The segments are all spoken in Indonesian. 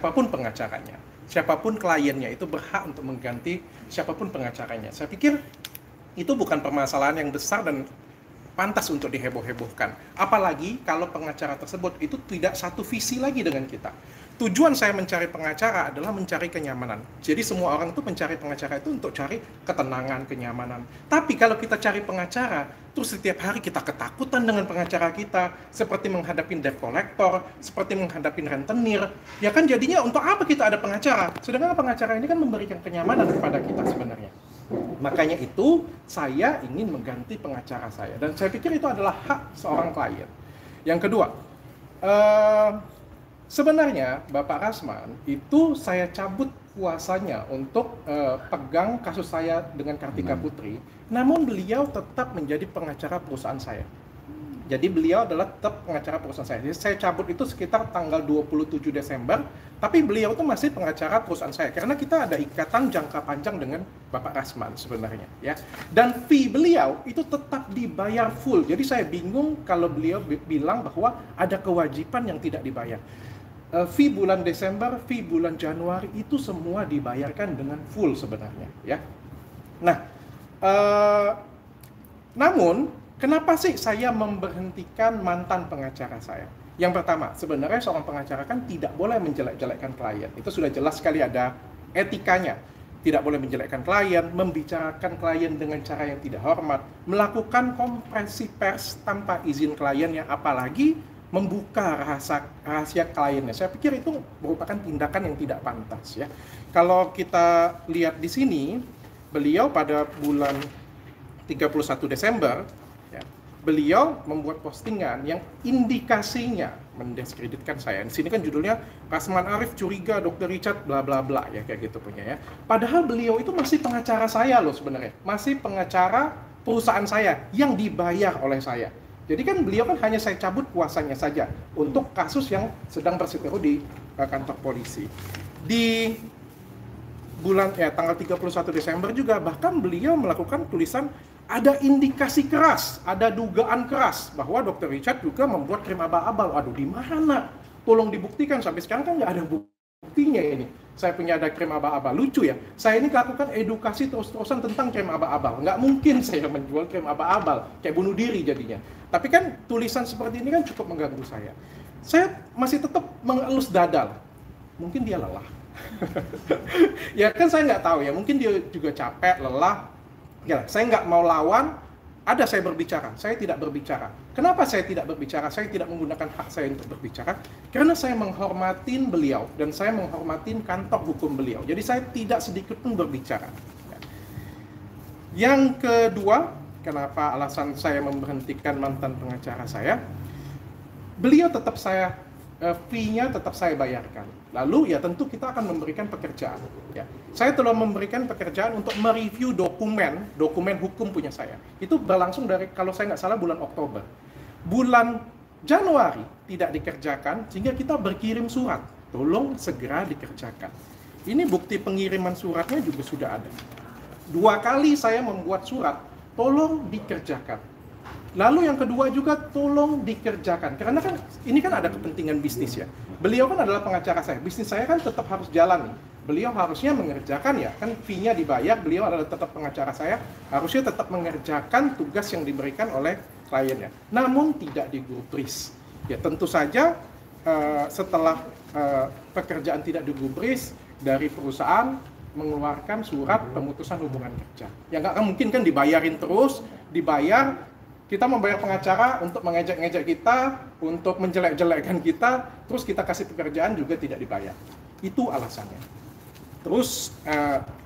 siapapun pengacaranya, siapapun kliennya itu berhak untuk mengganti siapapun pengacaranya. Saya pikir itu bukan permasalahan yang besar dan pantas untuk diheboh-hebohkan. Apalagi kalau pengacara tersebut itu tidak satu visi lagi dengan kita. Tujuan saya mencari pengacara adalah mencari kenyamanan. Jadi semua orang itu mencari pengacara itu untuk cari ketenangan, kenyamanan. Tapi kalau kita cari pengacara, terus setiap hari kita ketakutan dengan pengacara kita, seperti menghadapi debt collector, seperti menghadapi rentenir, ya kan jadinya untuk apa kita ada pengacara? Sedangkan pengacara ini kan memberikan kenyamanan kepada kita sebenarnya. Makanya itu saya ingin mengganti pengacara saya. Dan saya pikir itu adalah hak seorang klien. Yang kedua, sebenarnya Bapak Rasman itu saya cabut kuasanya untuk pegang kasus saya dengan Kartika Putri, namun beliau tetap menjadi pengacara perusahaan saya. Jadi beliau adalah tetap pengacara perusahaan saya. Jadi saya cabut itu sekitar tanggal 27 Desember, tapi beliau itu masih pengacara perusahaan saya karena kita ada ikatan jangka panjang dengan Bapak Rasman sebenarnya, ya. Dan fee beliau itu tetap dibayar full. Jadi saya bingung kalau beliau bilang bahwa ada kewajiban yang tidak dibayar. Fee bulan Desember, fee bulan Januari itu semua dibayarkan dengan full sebenarnya, ya. Nah, namun kenapa sih saya memberhentikan mantan pengacara saya? Yang pertama, sebenarnya seorang pengacara kan tidak boleh menjelek-jelekkan klien. Itu sudah jelas sekali ada etikanya. Tidak boleh menjelekkan klien, membicarakan klien dengan cara yang tidak hormat, melakukan konferensi pers tanpa izin kliennya, apalagi membuka rahasia kliennya. Saya pikir itu merupakan tindakan yang tidak pantas, ya. Kalau kita lihat di sini, beliau pada bulan 31 Desember, ya, beliau membuat postingan yang indikasinya mendiskreditkan saya. Di sini kan judulnya Rasman Arif curiga Dr. Richard bla bla bla, ya, kayak gitu punya, ya. Padahal beliau itu masih pengacara saya loh sebenarnya, masih pengacara perusahaan saya yang dibayar oleh saya. Jadi kan beliau kan hanya saya cabut kuasanya saja untuk kasus yang sedang bersiteru di kantor polisi. Di bulan tanggal 31 Desember juga bahkan beliau melakukan tulisan ada indikasi keras, ada dugaan keras bahwa Dr. Richard juga membuat krim abal-abal. Aduh, di mana? Tolong dibuktikan. Sampai sekarang kan nggak ada buktinya ini. Saya punya ada krim abal-abal. Lucu ya, saya ini lakukan edukasi terus-terusan tentang krim abal-abal. Nggak mungkin saya menjual krim abal-abal, kayak bunuh diri jadinya. Tapi kan tulisan seperti ini kan cukup mengganggu saya. Saya masih tetap mengelus dada. Mungkin dia lelah. Ya kan saya nggak tahu ya, mungkin dia juga capek, lelah. Ya, saya nggak mau lawan, ada saya berbicara, saya tidak berbicara. Kenapa saya tidak berbicara? Saya tidak menggunakan hak saya untuk berbicara, karena saya menghormatin beliau, dan saya menghormatin kantor hukum beliau. Jadi saya tidak sedikit pun berbicara. Yang kedua, kenapa alasan saya memberhentikan mantan pengacara saya, beliau tetap saya, fee-nya tetap saya bayarkan. Lalu ya tentu kita akan memberikan pekerjaan. Ya. Saya telah memberikan pekerjaan untuk mereview dokumen hukum punya saya. Itu berlangsung dari, kalau saya nggak salah, bulan Oktober. Bulan Januari tidak dikerjakan, sehingga kita berkirim surat. Tolong segera dikerjakan. Ini bukti pengiriman suratnya juga sudah ada. 2 kali saya membuat surat, tolong dikerjakan. Lalu yang kedua juga tolong dikerjakan, karena kan ini kan ada kepentingan bisnis ya. Beliau kan adalah pengacara saya, bisnis saya kan tetap harus jalan nih. Beliau harusnya mengerjakan ya, kan fee-nya dibayar, beliau adalah tetap pengacara saya, harusnya tetap mengerjakan tugas yang diberikan oleh kliennya. Namun tidak digubris. Ya tentu saja setelah pekerjaan tidak digubris, dari perusahaan mengeluarkan surat pemutusan hubungan kerja. Ya nggak mungkin kan dibayarin terus, dibayar. Kita membayar pengacara untuk mengejek-ngejek kita, untuk menjelek-jelekkan kita, terus kita kasih pekerjaan juga tidak dibayar. Itu alasannya. Terus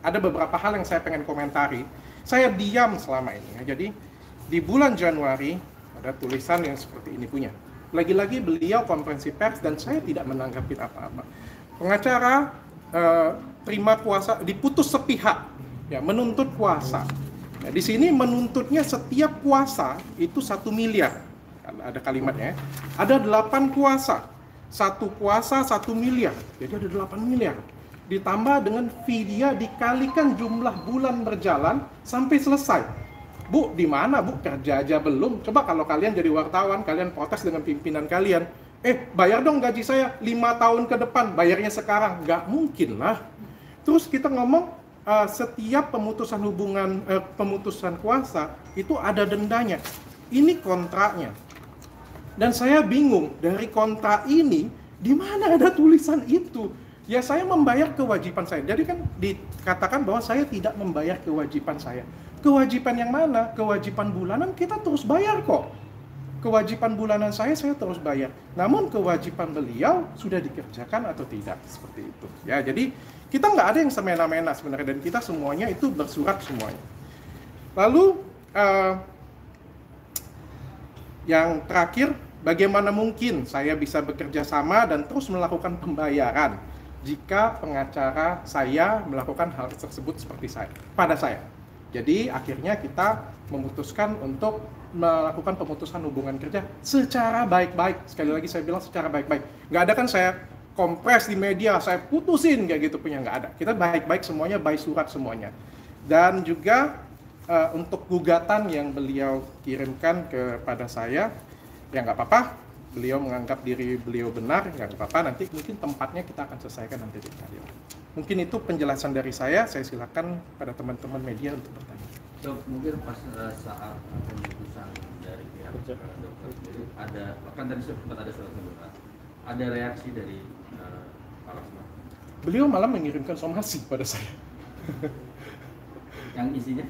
ada beberapa hal yang saya pengen komentari. Saya diam selama ini. Ya. Jadi di bulan Januari ada tulisan yang seperti ini punya. Lagi-lagi beliau konferensi pers dan saya tidak menanggapi apa-apa. Pengacara terima kuasa, diputus sepihak, ya, menuntut kuasa. Nah, di sini menuntutnya setiap kuasa itu 1 miliar. Ada kalimatnya. Ada 8 kuasa. 1 kuasa 1 miliar. Jadi ada 8 miliar. Ditambah dengan fee dia dikalikan jumlah bulan berjalan sampai selesai. Bu, di mana Bu? Kerja aja belum. Coba kalau kalian jadi wartawan, kalian protes dengan pimpinan kalian. bayar dong gaji saya 5 tahun ke depan, bayarnya sekarang. Nggak mungkin lah. Terus kita ngomong, setiap pemutusan hubungan, pemutusan kuasa, itu ada dendanya. Ini kontraknya. Dan saya bingung, dari kontrak ini, di mana ada tulisan itu? Ya saya membayar kewajiban saya. Jadi kan dikatakan bahwa saya tidak membayar kewajiban saya. Kewajiban yang mana? Kewajiban bulanan kita terus bayar kok. Kewajiban bulanan saya terus bayar. Namun kewajiban beliau sudah dikerjakan atau tidak, seperti itu. Ya, jadi kita nggak ada yang semena-mena sebenarnya, dan kita semuanya itu bersurat semuanya. Lalu yang terakhir, bagaimana mungkin saya bisa bekerja sama dan terus melakukan pembayaran jika pengacara saya melakukan hal tersebut seperti pada saya. Jadi akhirnya kita memutuskan untuk melakukan pemutusan hubungan kerja secara baik-baik. Sekali lagi saya bilang secara baik-baik. Nggak ada kan saya kompres di media, saya putusin kayak gitu, punya nggak ada. Kita baik-baik semuanya, by surat semuanya. Dan juga untuk gugatan yang beliau kirimkan kepada saya, ya nggak apa-apa. Beliau menganggap diri beliau benar, nggak apa-apa, nanti mungkin tempatnya kita akan selesaikan nanti di pengadilan. Mungkin itu penjelasan dari saya silakan pada teman-teman media untuk bertanya. Dok, mungkin pas saat pemutusan dari pihak dokter sendiri, ada, kan tadi sempat ada surat tuntutan, ada reaksi dari Pak Rasman? Beliau malah mengirimkan somasi pada saya. Yang isinya?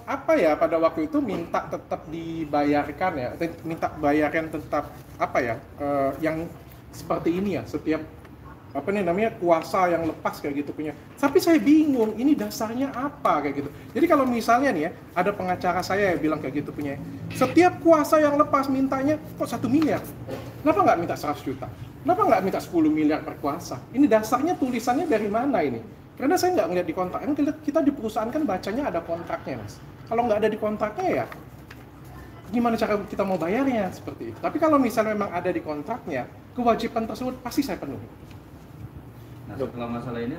Apa ya, pada waktu itu minta tetap dibayarkan ya, minta bayaran tetap apa ya, yang seperti ini ya, setiap apa nih namanya kuasa yang lepas kayak gitu punya. Tapi saya bingung, ini dasarnya apa kayak gitu. Jadi kalau misalnya nih ya, ada pengacara saya yang bilang kayak gitu punya, setiap kuasa yang lepas mintanya kok 1 miliar, kenapa nggak minta 100 juta? Kenapa nggak minta 10 miliar per kuasa? Ini dasarnya tulisannya dari mana ini? Karena saya nggak ngeliat di kontrak, kan kita di perusahaan kan bacanya ada kontraknya, Mas. Kalau nggak ada di kontraknya ya, gimana cara kita mau bayarnya, seperti itu. Tapi kalau misalnya memang ada di kontraknya, kewajiban tersebut pasti saya penuhi. Nah, setelah masalah ini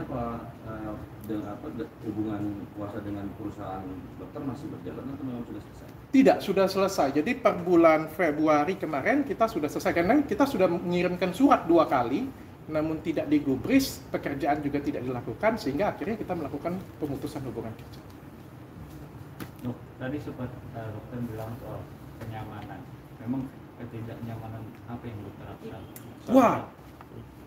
hubungan kuasa dengan perusahaan dokter masih berjalan atau memang sudah selesai? Tidak, sudah selesai. Jadi per bulan Februari kemarin kita sudah selesai, karena kita sudah mengirimkan surat 2 kali, namun tidak digubris, pekerjaan juga tidak dilakukan, sehingga akhirnya kita melakukan pemutusan hubungan kerja. Tadi sempat dokter bilang soal kenyamanan. Memang ketidaknyamanan apa yang dokter rasakan? Wah,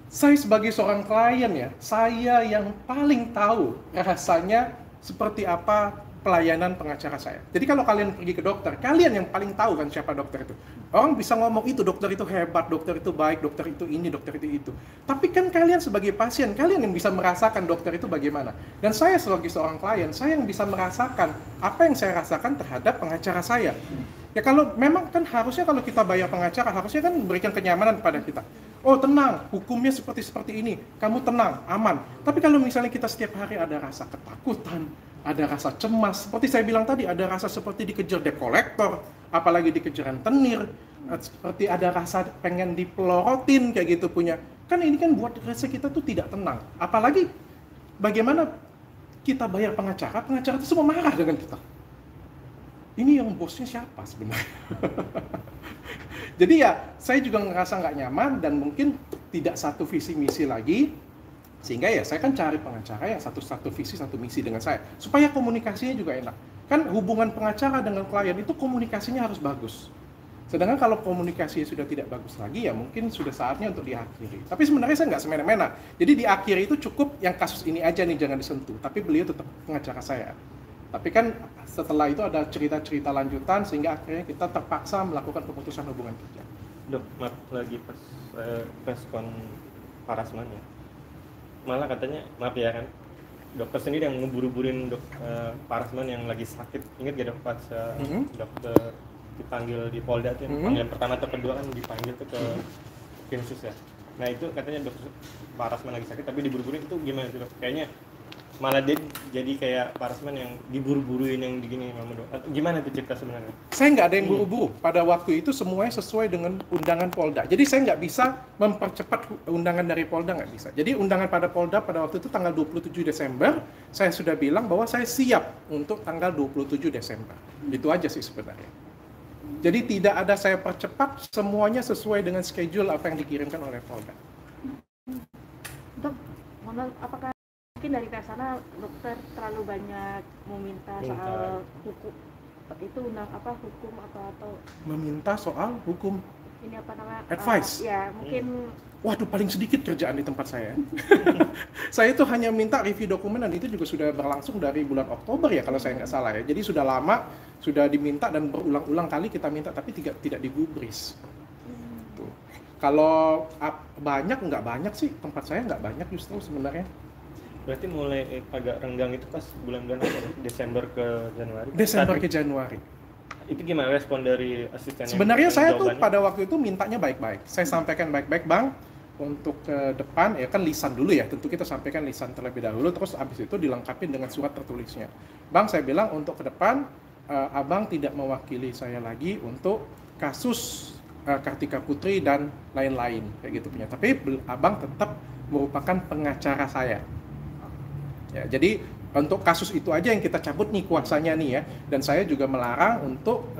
saya sebagai seorang klien ya, saya yang paling tahu rasanya seperti apa pelayanan pengacara saya. Jadi kalau kalian pergi ke dokter, kalian yang paling tahu kan siapa dokter itu. Orang bisa ngomong itu dokter itu hebat, dokter itu baik, dokter itu ini, dokter itu. Tapi kan kalian sebagai pasien, kalian yang bisa merasakan dokter itu bagaimana. Dan saya sebagai seorang klien, saya yang bisa merasakan apa yang saya rasakan terhadap pengacara saya. Ya kalau memang kan harusnya kalau kita bayar pengacara, harusnya kan memberikan kenyamanan pada kita. Oh tenang, hukumnya seperti ini, kamu tenang, aman. Tapi kalau misalnya kita setiap hari ada rasa ketakutan, ada rasa cemas, seperti saya bilang tadi, ada rasa seperti dikejar debt collector, apalagi dikejar rentenir, seperti ada rasa pengen dipelorotin kayak gitu punya. Kan ini kan buat rasa kita tuh tidak tenang. Apalagi bagaimana kita bayar pengacara, pengacara itu semua marah dengan kita. Ini yang bosnya siapa sebenarnya? Jadi ya, saya juga ngerasa nggak nyaman dan mungkin tidak satu visi misi lagi. Sehingga ya saya kan cari pengacara yang satu visi, satu misi dengan saya. Supaya komunikasinya juga enak. Kan hubungan pengacara dengan klien itu komunikasinya harus bagus. Sedangkan kalau komunikasinya sudah tidak bagus lagi, ya mungkin sudah saatnya untuk diakhiri. Tapi sebenarnya saya nggak semena-mena. Jadi diakhiri itu cukup yang kasus ini aja nih, jangan disentuh. Tapi beliau tetap pengacara saya. Tapi kan setelah itu ada cerita-cerita lanjutan, sehingga akhirnya kita terpaksa melakukan pemutusan hubungan kerja. Dok, maaf lagi pas preskon Pak Rasman ya. Malah katanya, maaf ya kan, dokter sendiri yang ngeburu-buruin Pak Rasman yang lagi sakit. Ingat gak dok pas dokter dipanggil di Polda tuh, panggilan pertama atau kedua kan dipanggil tuh ke Kinsus ya. Nah itu katanya dokter Pak Rasman lagi sakit tapi diburu-buruin, itu gimana tuh dok? Kayaknya malah dia jadi kayak Pak Rasman yang diburu-buruin yang digini sama dok. Gimana tuh cerita sebenarnya? Saya nggak ada yang buru-buru. Pada waktu itu semuanya sesuai dengan undangan Polda. Jadi saya nggak bisa mempercepat undangan dari Polda, nggak bisa. Jadi undangan pada Polda pada waktu itu tanggal 27 Desember, saya sudah bilang bahwa saya siap untuk tanggal 27 Desember. Itu aja sih sebenarnya. Jadi tidak ada saya percepat, semuanya sesuai dengan schedule apa yang dikirimkan oleh Polda. Dok, apakah mungkin dari pihak sana dokter terlalu banyak meminta soal hukum itu hukum atau Meminta soal hukum ini apa namanya advice? Ya mungkin Waduh, paling sedikit kerjaan di tempat saya. Saya itu hanya minta review dokumen dan itu juga sudah berlangsung dari bulan Oktober ya kalau saya nggak salah ya. Jadi sudah lama, sudah diminta dan berulang-ulang kali kita minta tapi tidak digubris. Tuh. Kalau banyak nggak banyak sih, tempat saya nggak banyak justru sebenarnya. Berarti mulai agak renggang itu pas bulan-bulan Desember ke Januari. Desember ke Januari. Itu gimana respon dari asisten? Sebenarnya saya tuh pada waktu itu mintanya baik-baik. Saya sampaikan baik-baik, Bang. Untuk ke depan ya kan lisan dulu ya. Tentu kita sampaikan lisan terlebih dahulu, terus abis itu dilengkapi dengan surat tertulisnya. Bang, saya bilang untuk ke depan Abang tidak mewakili saya lagi untuk kasus Kartika Putri dan lain-lain kayak gitu punya. Tapi Abang tetap merupakan pengacara saya. Ya, jadi untuk kasus itu aja yang kita cabut nih kuasanya nih ya. Dan saya juga melarang untuk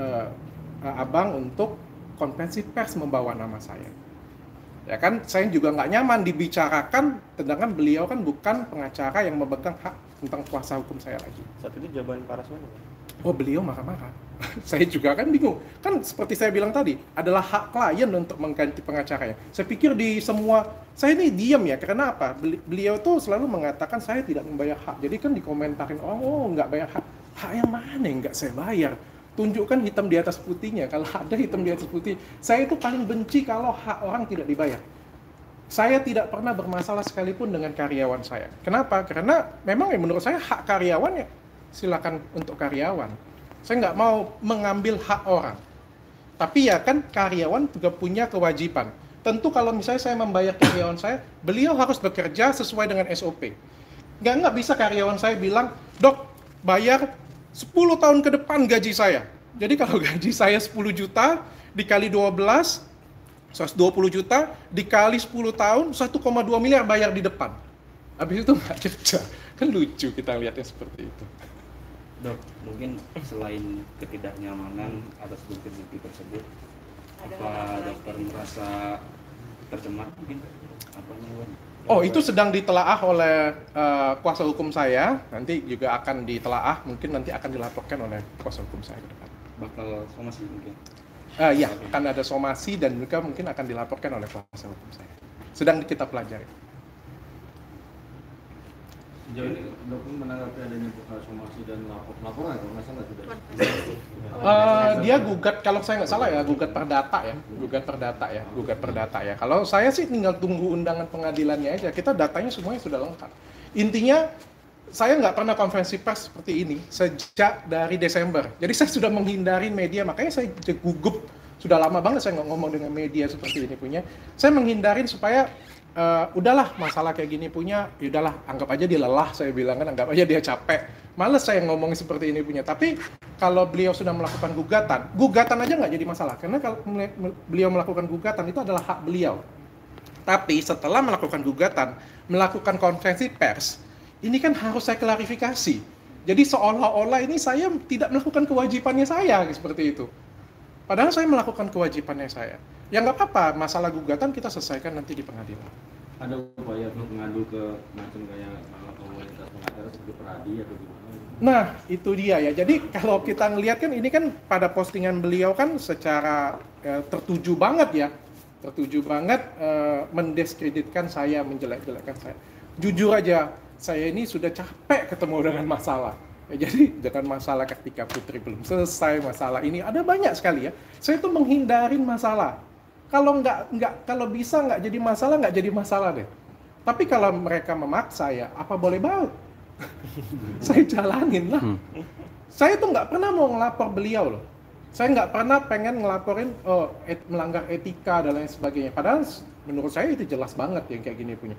Abang untuk konferensi pers membawa nama saya. Ya kan, saya juga nggak nyaman dibicarakan, sedangkan beliau kan bukan pengacara yang memegang hak tentang kuasa hukum saya lagi. Saat itu jawaban Parasman. Oh, beliau marah-marah. Saya juga kan bingung. Kan seperti saya bilang tadi, adalah hak klien untuk mengganti pengacaranya. Saya pikir di semua, saya ini diam ya, karena apa? Beliau tuh selalu mengatakan saya tidak membayar hak. Jadi kan dikomentarin, oh nggak bayar hak. Hak yang mana yang nggak saya bayar? Tunjukkan hitam di atas putihnya. Kalau ada hitam di atas putih, saya itu paling benci kalau hak orang tidak dibayar. Saya tidak pernah bermasalah sekalipun dengan karyawan saya. Kenapa? Karena memang ya menurut saya hak karyawan ya silakan untuk karyawan. Saya nggak mau mengambil hak orang. Tapi ya kan karyawan juga punya kewajiban. Tentu kalau misalnya saya membayar karyawan saya, beliau harus bekerja sesuai dengan SOP. Nggak bisa karyawan saya bilang, Dok, bayar 10 tahun ke depan gaji saya. Jadi kalau gaji saya 10 juta dikali 12, 120 juta dikali 10 tahun, 1,2 miliar bayar di depan. Habis itu nggak kerja. Kan lucu kita lihatnya seperti itu. Dok, mungkin selain ketidaknyamanan atas bukti-bukti tersebut, apa dokter merasa tercemar mungkin? Oh, itu sedang ditelaah oleh kuasa hukum saya. Nanti juga akan ditelaah, mungkin nanti akan dilaporkan oleh kuasa hukum saya ke depan. Bakal somasi mungkin? Ya, akan ada somasi dan juga mungkin akan dilaporkan oleh kuasa hukum saya. Sedang kita pelajari. Sejauh ini dokter menanggapi adanya somasi dan laporan kalau nggak salah sudah. Dia gugat, kalau saya nggak salah ya, gugat perdata ya. Kalau saya sih tinggal tunggu undangan pengadilannya aja. Kita datanya semuanya sudah lengkap. Intinya saya nggak pernah konferensi pers seperti ini sejak dari Desember. Jadi saya sudah menghindari media, makanya saya gugup. Sudah lama banget saya nggak ngomong dengan media seperti ini punya. Saya menghindarin supaya udahlah masalah kayak gini punya, udahlah anggap aja dia lelah, saya bilang kan, anggap aja dia capek. Males saya ngomongin seperti ini punya. Tapi kalau beliau sudah melakukan gugatan aja nggak jadi masalah. Karena kalau beliau melakukan gugatan itu adalah hak beliau. Tapi setelah melakukan gugatan, melakukan konferensi pers, ini kan harus saya klarifikasi. Jadi seolah-olah ini saya tidak melakukan kewajibannya saya, seperti itu. Padahal saya melakukan kewajibannya saya. Ya nggak apa-apa, masalah gugatan kita selesaikan nanti di pengadilan. Ada upaya untuk mengadu ke macam kayak komunitas pengacara seperti Peradi atau gimana? Nah, itu dia ya. Jadi kalau kita ngelihat kan ini kan pada postingan beliau kan secara tertuju banget ya. Tertuju banget mendiskreditkan saya, menjelek-jelekkan saya. Jujur aja, saya ini sudah capek ketemu dengan masalah. Ya, jadi dengan masalah Kartika Putri belum selesai, masalah ini ada banyak sekali ya. Saya tuh menghindarin masalah. Kalau bisa nggak jadi masalah deh. Tapi kalau mereka memaksa ya, apa boleh banget? Saya jalanin lah. Saya tuh nggak pernah mau ngelapor beliau loh. Saya nggak pernah pengen ngelaporin melanggar etika dan lain sebagainya. Padahal menurut saya itu jelas banget yang kayak gini punya.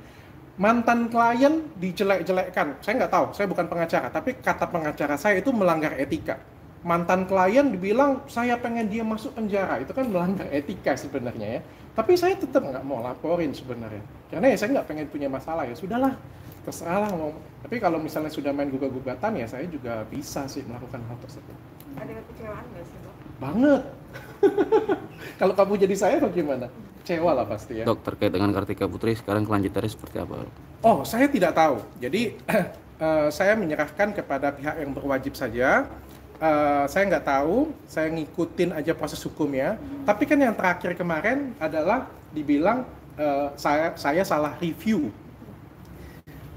Mantan klien dijelek-jelekkan. Saya nggak tahu, saya bukan pengacara. Tapi kata pengacara saya itu melanggar etika. Mantan klien dibilang saya pengen dia masuk penjara, itu kan melanggar etika sebenarnya ya. Tapi saya tetap nggak mau laporin sebenarnya, karena ya saya nggak pengen punya masalah, ya sudahlah, terserah lah mau. Tapi kalau misalnya sudah main gugat-gugatan ya saya juga bisa sih melakukan hal tersebut. Ada kekecewaan nggak sih, Dok? Banget. Kalau kamu jadi saya bagaimana? Kecewa lah pasti ya. Dok, terkait dengan Kartika Putri sekarang kelanjutannya seperti apa? Oh, saya tidak tahu. Jadi saya menyerahkan kepada pihak yang berwajib saja. Saya nggak tahu, saya ngikutin aja proses hukumnya. Tapi kan yang terakhir kemarin adalah dibilang saya salah review.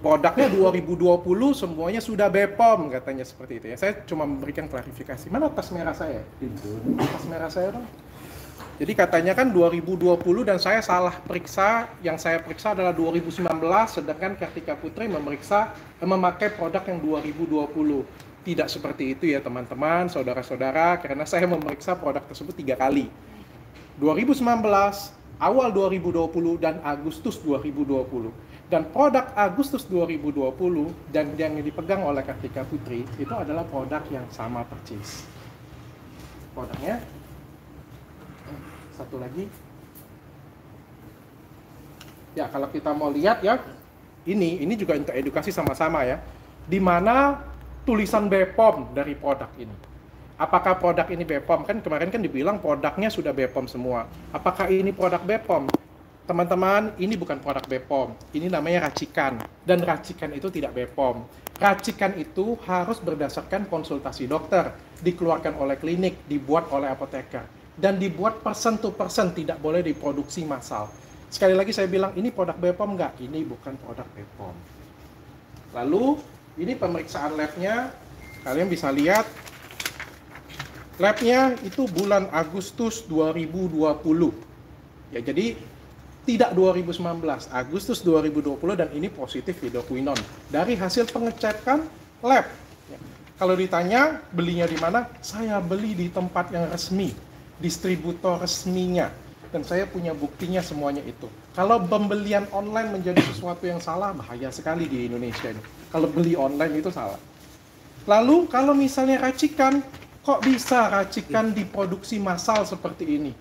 Produknya 2020 semuanya sudah BPOM katanya seperti itu ya. Saya cuma memberikan klarifikasi. Mana tas merah saya? Tas merah saya dong. Jadi katanya kan 2020 dan saya salah periksa. Yang saya periksa adalah 2019, sedangkan Kartika Putri memakai produk yang 2020. Tidak seperti itu ya teman-teman, saudara-saudara, karena saya memeriksa produk tersebut 3 kali. 2019, awal 2020, dan Agustus 2020. Dan produk Agustus 2020 dan yang dipegang oleh Kartika Putri itu adalah produk yang sama persis. Produknya satu lagi. Ya, kalau kita mau lihat ya, ini juga untuk edukasi sama-sama ya. Di mana tulisan BPOM dari produk ini. Apakah produk ini BPOM? Kan kemarin kan dibilang produknya sudah BPOM semua. Apakah ini produk BPOM? Teman-teman, ini bukan produk BPOM. Ini namanya racikan. Dan racikan itu tidak BPOM. Racikan itu harus berdasarkan konsultasi dokter. Dikeluarkan oleh klinik, dibuat oleh apoteker. Dan dibuat person to person, tidak boleh diproduksi massal. Sekali lagi saya bilang, ini produk BPOM nggak? Ini bukan produk BPOM. Lalu, ini pemeriksaan labnya. Kalian bisa lihat. Labnya itu bulan Agustus 2020. Ya, jadi tidak 2019, Agustus 2020, dan ini positif hidroquinone dari hasil pengecekan lab. Ya. Kalau ditanya belinya di mana, saya beli di tempat yang resmi, distributor resminya, dan saya punya buktinya semuanya itu. Kalau pembelian online menjadi sesuatu yang salah, bahaya sekali di Indonesia ini. Kalau beli online itu salah. Lalu kalau misalnya racikan, kok bisa racikan diproduksi massal seperti ini?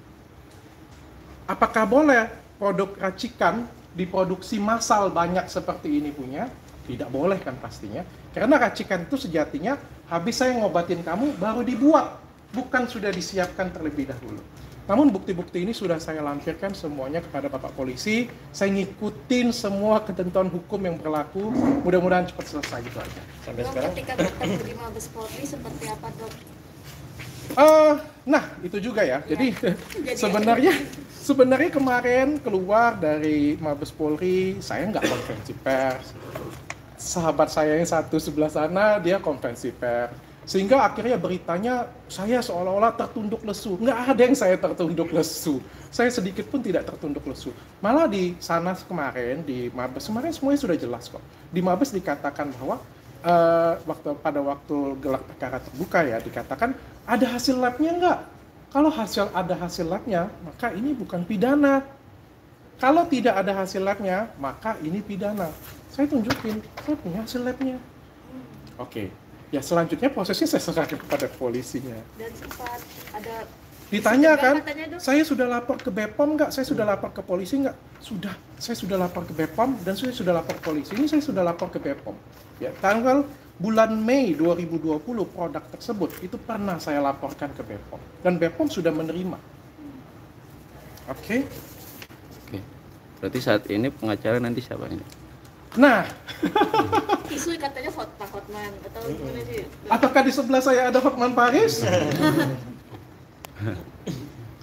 Apakah boleh produk racikan diproduksi massal banyak seperti ini punya? Tidak boleh kan pastinya. Karena racikan itu sejatinya habis saya ngobatin kamu baru dibuat, bukan sudah disiapkan terlebih dahulu. Namun bukti-bukti ini sudah saya lampirkan semuanya kepada Bapak Polisi. Saya ngikutin semua ketentuan hukum yang berlaku. Mudah-mudahan cepat selesai gitu aja. Sampai Dok, sekarang ketika bertemu di Mabes Polri seperti apa, Dok? Nah, itu juga ya. Jadi sebenarnya kemarin keluar dari Mabes Polri, saya nggak konferensi pers. Sahabat saya yang satu sebelah sana, dia konferensi pers. Sehingga akhirnya beritanya saya seolah-olah tertunduk lesu. Nggak ada yang saya tertunduk lesu. Saya sedikit pun tidak tertunduk lesu. Malah di sana kemarin, di Mabes, kemarin semuanya sudah jelas kok. Di Mabes dikatakan bahwa pada waktu gelar perkara terbuka ya, dikatakan ada hasil labnya nggak? Kalau ada hasil labnya, maka ini bukan pidana. Kalau tidak ada hasil labnya, maka ini pidana. Saya tunjukin, saya punya hasil labnya. Oke. Ya selanjutnya prosesnya saya serahkan kepada polisinya. Dan sempat ada Ditanya kan, katanya, Dok. saya sudah lapor ke BPOM nggak? Saya sudah lapor ke polisi nggak? Sudah, saya sudah lapor ke BPOM dan saya sudah lapor ke polisi. Ini saya sudah lapor ke BPOM. Ya, tanggal bulan Mei 2020 produk tersebut itu pernah saya laporkan ke BPOM dan BPOM sudah menerima. Oke. Oke. Berarti saat ini pengacara nanti siapa ini? Nah, isu katanya Pak Hotman atau gimana sih? apakah di sebelah saya ada Hotman Paris?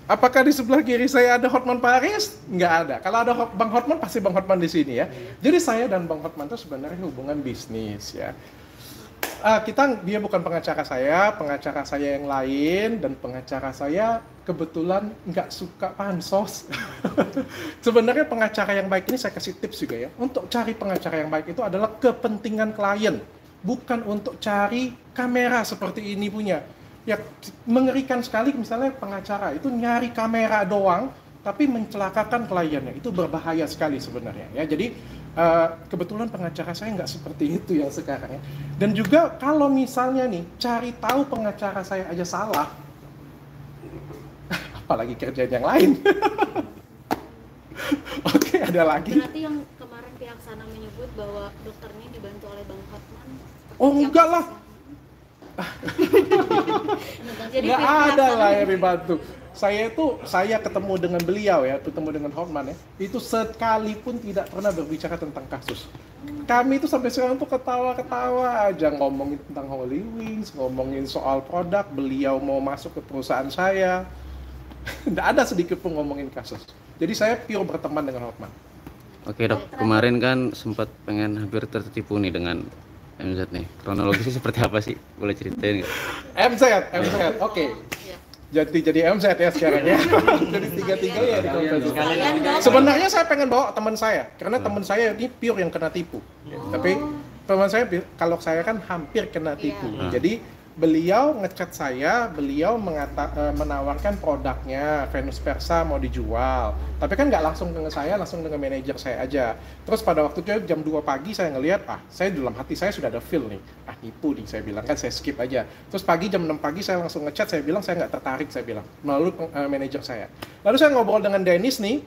Apakah di sebelah kiri saya ada Hotman Paris? Nggak ada. Kalau ada Bang Hotman, pasti Bang Hotman di sini ya. Jadi saya dan Bang Hotman itu sebenarnya hubungan bisnis ya. Dia bukan pengacara saya yang lain, dan pengacara saya kebetulan nggak suka pansos. Sebenarnya pengacara yang baik ini saya kasih tips juga ya. Untuk cari pengacara yang baik itu adalah kepentingan klien, bukan untuk cari kamera seperti ini punya. Ya mengerikan sekali misalnya pengacara itu nyari kamera doang, tapi mencelakakan kliennya. Itu berbahaya sekali sebenarnya ya. Jadi kebetulan pengacara saya nggak seperti itu yang sekarang ya. Dan juga kalau misalnya nih cari tahu pengacara saya aja salah, apalagi kerjaan yang lain. Oke, ada lagi. Berarti yang kemarin pihak sana menyebut bahwa dokternya dibantu oleh Bang Hotman. Oh enggak lah. Jadi Nggak pihak ada sana lah yang dibantu. saya ketemu dengan beliau ya, ketemu dengan Hotman ya, itu sekalipun tidak pernah berbicara tentang kasus. Kami itu sampai sekarang tuh ketawa-ketawa aja ngomongin tentang Holy Wings, ngomongin soal produk, beliau mau masuk ke perusahaan saya. Tidak ada sedikit pun ngomongin kasus. Jadi saya pure berteman dengan Hotman. Oke dok, kemarin kan sempat pengen hampir tertipu nih dengan MZ nih. Kronologisnya seperti apa sih? Boleh ceritain nggak? MZ, oke. Jadi MZ ya sekarang ya. Jadi tiga-tiga ya di konversi. Sebenarnya saya pengen bawa teman saya, karena teman saya ini pure yang kena tipu. Tapi teman saya, kalau saya kan hampir kena tipu. Jadi beliau ngechat saya, beliau menawarkan produknya Venus Persa mau dijual. Tapi kan nggak langsung ke saya, langsung dengan manajer saya aja. Terus pada waktu itu jam 2 pagi saya ngelihat, saya dalam hati saya sudah ada feel nih. Nipu nih, saya bilang kan saya skip aja. Terus pagi jam 6 pagi saya langsung ngechat, saya bilang saya nggak tertarik, saya bilang. Melalui manajer saya. Lalu saya ngobrol dengan Dennis nih.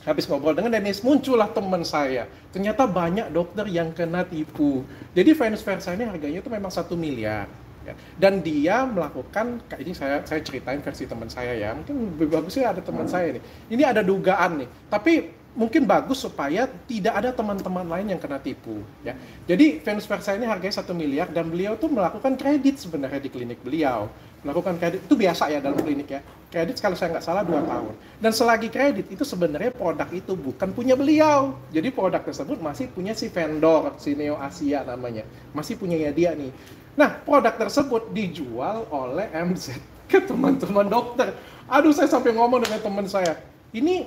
Habis ngobrol dengan Dennis, muncullah teman saya. Ternyata banyak dokter yang kena tipu. Jadi Venus Versa ini harganya itu memang 1 miliar. Ya. Dan dia melakukan, ini saya ceritain versi teman saya ya, mungkin lebih bagusnya ada teman saya nih. Ini ada dugaan nih, tapi mungkin bagus supaya tidak ada teman-teman lain yang kena tipu. Ya. Jadi Venus Versa ini harganya 1 miliar dan beliau tuh melakukan kredit sebenarnya di klinik beliau. Melakukan kredit, itu biasa ya dalam klinik ya. Kredit kalau saya nggak salah 2 tahun. Dan selagi kredit itu sebenarnya produk itu bukan punya beliau. Jadi produk tersebut masih punya si vendor, si Neo Asia namanya. Masih punyanya dia nih. Nah, produk tersebut dijual oleh MZ ke teman-teman dokter. Aduh, saya sampai ngomong dengan teman saya, ini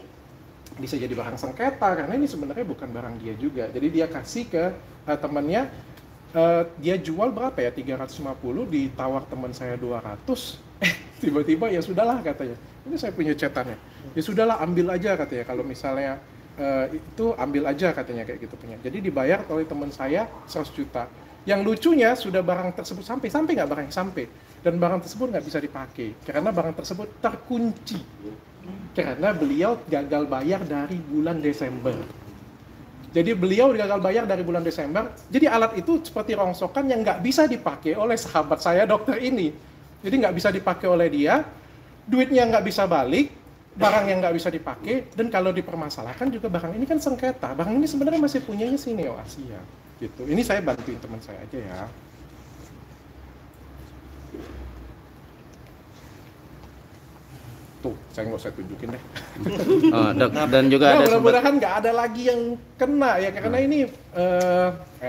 bisa jadi barang sengketa, karena ini sebenarnya bukan barang dia juga. Jadi dia kasih ke temannya, dia jual berapa ya, 350, ditawar teman saya 200, tiba-tiba ya sudahlah katanya. Ini saya punya catatannya. Ya sudahlah, ambil aja katanya, kalau misalnya itu ambil aja katanya kayak gitu punya. Jadi dibayar oleh teman saya 100 juta. Yang lucunya sudah barang tersebut sampai nggak barang sampai, dan barang tersebut nggak bisa dipakai karena barang tersebut terkunci karena beliau gagal bayar dari bulan Desember. Jadi beliau gagal bayar dari bulan Desember. Jadi alat itu seperti rongsokan yang nggak bisa dipakai oleh sahabat saya dokter ini. Jadi nggak bisa dipakai oleh dia, duitnya nggak bisa balik, barang yang nggak bisa dipakai, dan kalau dipermasalahkan juga barang ini kan sengketa. Barang ini sebenarnya masih punyanya si Neo Asia. Gitu. Ini saya bantuin teman saya aja ya. Tuh, saya nggak usah tunjukin deh. Dok, dan juga ada mudah-mudahan nggak ada lagi yang kena ya, karena ini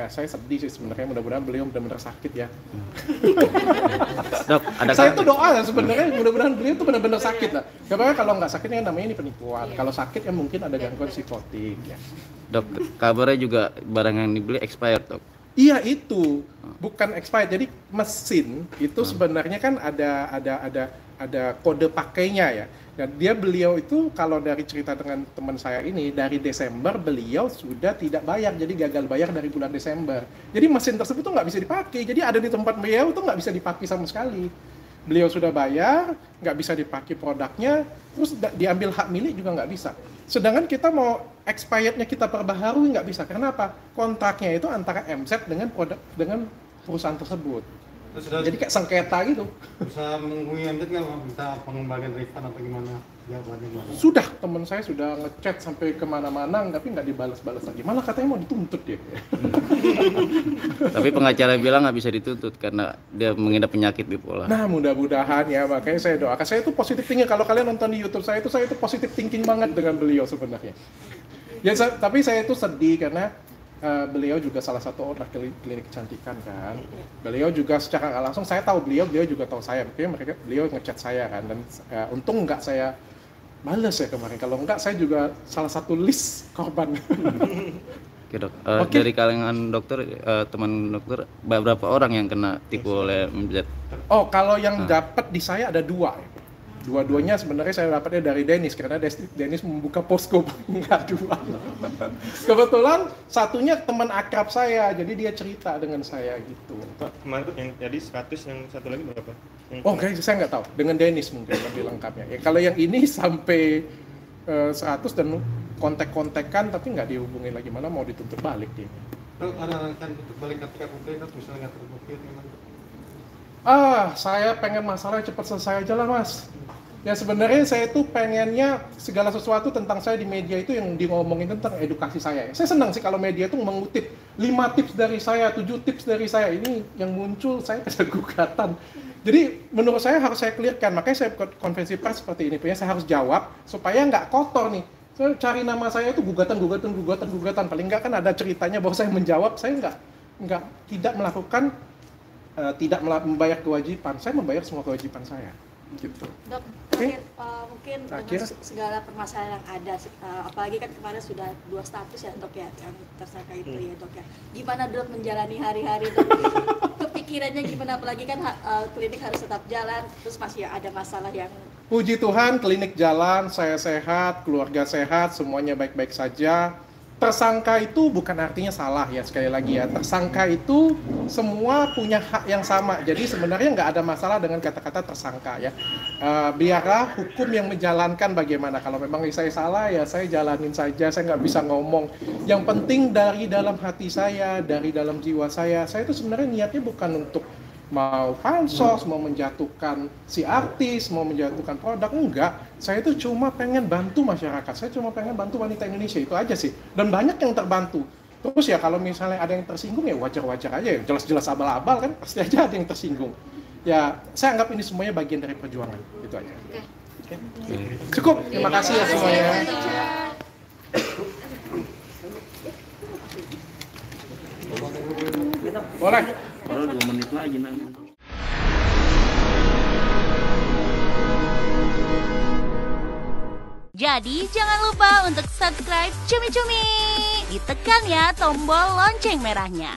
saya sedih sih sebenarnya. Mudah-mudahan beliau benar-benar sakit ya. Dok, ada saya tuh doa ya sebenarnya, mudah-mudahan beliau tuh benar-benar sakit lah. Karena kalau nggak sakit kan namanya ini penipuan. Kalau sakit ya mungkin ada gangguan psikotik ya. Dok, kabarnya juga barang yang dibeli expired, dok. Iya, itu bukan expired. Jadi mesin itu sebenarnya kan ada kode pakainya ya. Dan beliau itu kalau dari cerita dengan teman saya ini, dari Desember beliau sudah tidak bayar, jadi gagal bayar dari bulan Desember. Jadi mesin tersebut tuh nggak bisa dipakai. Jadi ada di tempat beliau tuh nggak bisa dipakai sama sekali. Beliau sudah bayar, nggak bisa dipakai produknya, terus diambil hak milik juga nggak bisa. Sedangkan kita mau expirednya kita perbaharui nggak bisa. Karena apa? Kontraknya itu antara MZ dengan perusahaan tersebut. Jadi kayak sengketa gitu. Bisa menghubungi MZ nggak, minta pengembalian refund atau gimana? Jawabannya gimana? Sudah, teman saya sudah ngechat sampai kemana-mana, tapi nggak dibalas-balas lagi. Malah katanya mau dituntut dia. Tapi pengacara bilang nggak bisa dituntut karena dia mengidap penyakit bipolar. Nah, mudah-mudahan ya, makanya saya doakan. Saya itu positif thinking. Kalau kalian nonton di YouTube saya itu positif thinking banget dengan beliau sebenarnya. Ya, tapi saya itu sedih karena beliau juga salah satu orang klinik kecantikan kan. Beliau juga secara nggak langsung saya tahu beliau juga tahu saya. Makanya beliau ngechat saya kan, dan untung nggak saya balas ya kemarin. Kalau nggak saya juga salah satu list korban. Oke dok, dari kalangan dokter, teman dokter, berapa orang yang kena tipu oleh MZ? Oh, kalau yang dapat di saya ada 2 ya. Dua-duanya sebenarnya saya dapatnya dari Dennis, karena Dennis membuka posko pengaduan. Kebetulan satunya teman akrab saya, jadi dia cerita dengan saya gitu. Kemarin tuh yang jadi 100, yang satu lagi berapa? Kayaknya saya nggak tahu. Dengan Dennis mungkin lebih lengkapnya. Ya, kalau yang ini sampai 100 dan kontak-kontakan tapi nggak dihubungin lagi, mana mau dituntut balik dia. Ada rencana untuk balik ke komplain atau misalnya nggak terbukti gimana? Saya pengen masalah cepat selesai aja lah mas. Ya sebenarnya saya tuh pengennya segala sesuatu tentang saya di media itu yang ngomongin tentang edukasi saya. Saya senang sih kalau media tuh mengutip 5 tips dari saya, 7 tips dari saya. Ini yang muncul saya ada gugatan. Jadi menurut saya harus saya clearkan, makanya saya konferensi pers seperti ini. Saya harus jawab supaya nggak kotor nih. Saya cari nama saya itu gugatan. Paling nggak kan ada ceritanya bahwa saya menjawab, saya tidak melakukan, tidak membayar kewajiban. Saya membayar semua kewajiban saya. Gitu. Dok, Oke. mungkin Terakhir. dengan segala permasalahan yang ada, apalagi kan kemarin sudah 2 status ya dok ya, yang tersangka itu ya dok ya. Gimana dok menjalani hari-hari dok? Kepikirannya gimana? Apalagi kan klinik harus tetap jalan, terus masih ada masalah yang... Puji Tuhan, klinik jalan, saya sehat, keluarga sehat, semuanya baik-baik saja. Tersangka itu bukan artinya salah ya, sekali lagi ya. Tersangka itu semua punya hak yang sama. Jadi sebenarnya nggak ada masalah dengan kata-kata tersangka ya. Biarlah hukum yang menjalankan bagaimana. Kalau memang saya salah ya saya jalanin saja, saya nggak bisa ngomong. Yang penting dari dalam hati saya, dari dalam jiwa saya itu sebenarnya niatnya bukan untuk mau pansos, mau menjatuhkan si artis, mau menjatuhkan produk, enggak. Saya itu cuma pengen bantu masyarakat, saya cuma pengen bantu wanita Indonesia, itu aja sih. Dan banyak yang terbantu. Terus ya kalau misalnya ada yang tersinggung ya wajar-wajar aja ya, jelas-jelas abal-abal kan, pasti aja ada yang tersinggung. Ya, saya anggap ini semuanya bagian dari perjuangan, itu aja. Oke. Cukup, terima kasih ya semuanya. Boleh. Baru 2 menit lagi nanti. Jadi jangan lupa untuk subscribe Cumi Cumi. Ditekan ya tombol lonceng merahnya.